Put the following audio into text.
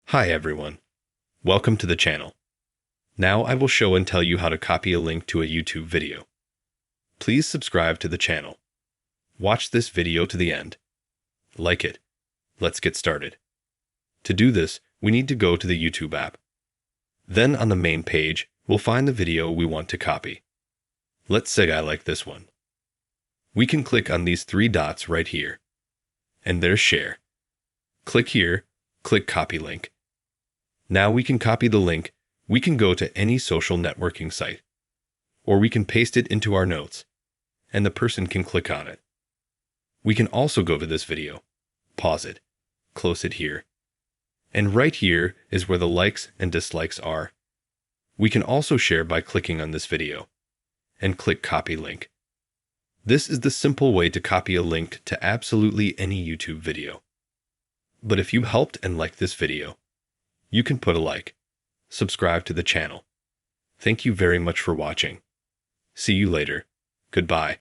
Hi everyone. Welcome to the channel. Now I will show and tell you how to copy a link to a YouTube video. Please subscribe to the channel. Watch this video to the end. Like it. Let's get started. To do this, we need to go to the YouTube app. Then on the main page, we'll find the video we want to copy. Let's say I like this one. We can click on these three dots right here. And there's share. Click here, click copy link. Now we can copy the link. We can go to any social networking site. Or we can paste it into our notes, and the person can click on it. We can also go to this video, pause it, close it here. And right here is where the likes and dislikes are. We can also share by clicking on this video, and click copy link. This is the simple way to copy a link to absolutely any YouTube video. But if you helped and liked this video, you can put a like, subscribe to the channel. Thank you very much for watching. See you later. Goodbye.